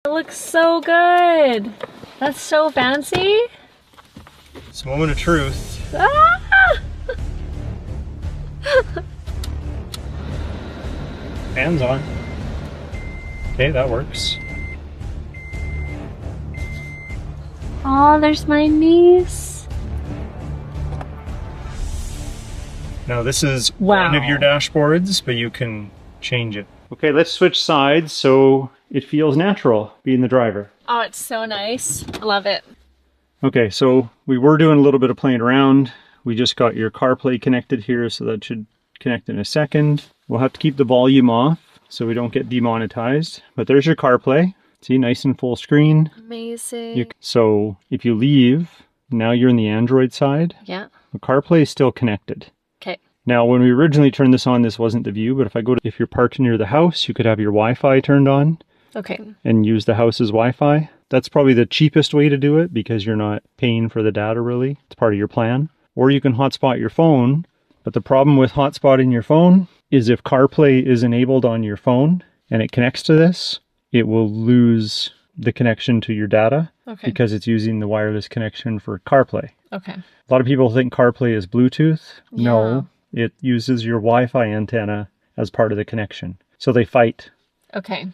It looks so good. That's so fancy. It's a moment of truth. Ah! Hands on. Okay, that works. Oh, there's my niece. Now this is Wow. one of your dashboards, but you can change it. Okay, let's switch sides so it feels natural being the driver. Oh, it's so nice. I love it. Okay, so we were doing a little bit of playing around. We just got your CarPlay connected here, so that should connect in a second. We'll have to keep the volume off so we don't get demonetized. But there's your CarPlay. See, nice and full screen. Amazing. So if you leave, now you're in the Android side. Yeah. The CarPlay is still connected. Okay. Now, when we originally turned this on, this wasn't the view, but if you're parked near the house, you could have your Wi-Fi turned on. Okay. And use the house's Wi-Fi. That's probably the cheapest way to do it because you're not paying for the data really. It's part of your plan. Or you can hotspot your phone. But the problem with hotspotting your phone is if CarPlay is enabled on your phone and it connects to this, it will lose the connection to your data because it's using the wireless connection for CarPlay. Okay. A lot of people think CarPlay is Bluetooth. Yeah. No, it uses your Wi-Fi antenna as part of the connection. So they fight. Okay.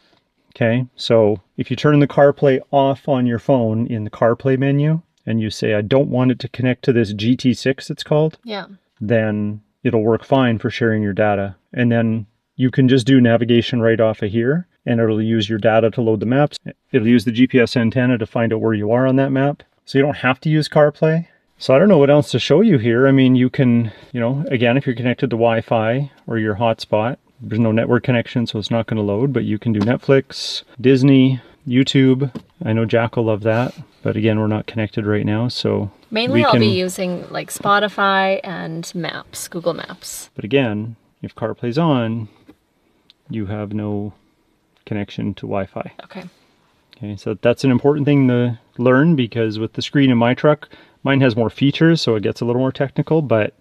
Okay, so if you turn the CarPlay off on your phone in the CarPlay menu and you say, I don't want it to connect to this GT6 it's called, Yeah. then it'll work fine for sharing your data. And then you can just do navigation right off of here and it'll use your data to load the maps. It'll use the GPS antenna to find out where you are on that map. So you don't have to use CarPlay. So I don't know what else to show you here. I mean, you can, again, if you're connected to Wi-Fi or your hotspot, there's no network connection, so it's not going to load, but you can do Netflix, Disney, YouTube. I know Jack will love that, but again, we're not connected right now, so Mainly I'll be using like Spotify and Maps, Google Maps. But again, if CarPlay's on, you have no connection to Wi-Fi. Okay. Okay, so that's an important thing to learn because with the screen in my truck, mine has more features, so it gets a little more technical, but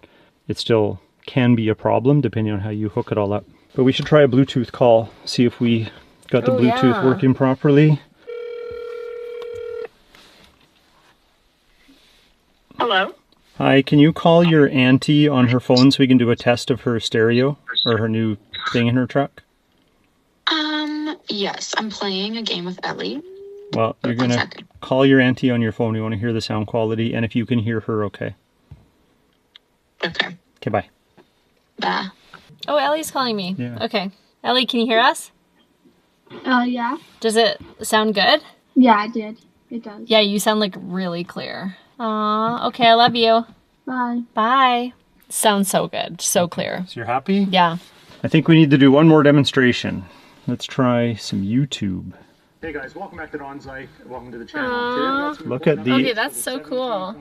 it still can be a problem depending on how you hook it all up. But we should try a Bluetooth call, see if we got the Bluetooth working properly. Hello? Hi, can you call your auntie on her phone so we can do a test of her stereo or her new thing in her truck? Yes, I'm playing a game with Ellie. Well, you're going to call your auntie on your phone. We want to hear the sound quality and if you can hear her okay. Okay. Okay, bye. Bye. Oh, Ellie's calling me. Yeah. Okay. Ellie, can you hear us? Yeah. Does it sound good? Yeah, it did. It does. Yeah, you sound like really clear. Aw, okay, I love you. Bye. Bye. Sounds so good. So clear. So you're happy? Yeah. I think we need to do one more demonstration. Let's try some YouTube. Hey guys, welcome back to DonsLife. Welcome to the channel. Look at the... Okay, that's so cool.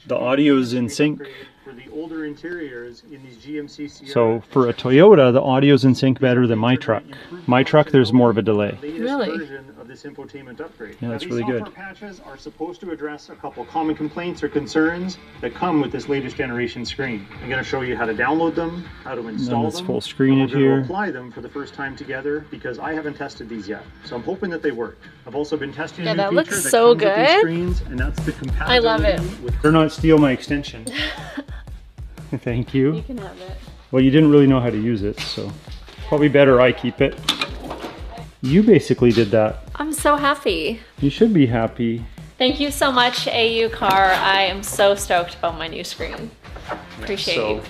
The audio is in sync. For the older interiors in these GMC Sierra. So for a Toyota, the audio's in sync better than my truck. My truck, there's more of a delay. Really? Version of this infotainment upgrade. Yeah, that's now, really these good. software patches are supposed to address a couple common complaints or concerns that come with this latest generation screen. I'm going to show you how to download them, how to install it's them. full screen and it we're going here. to apply them for the first time together because I haven't tested these yet. So I'm hoping that they work. I've also been testing a new that feature looks that so comes with these good. screens, and that's the compatibility I love it. with Better not steal my extension. Thank you. You can have it. Well, you didn't really know how to use it, so probably better I keep it. You basically did that. I'm so happy. You should be happy. Thank you so much, Aucar. I am so stoked about my new screen. Appreciate So you.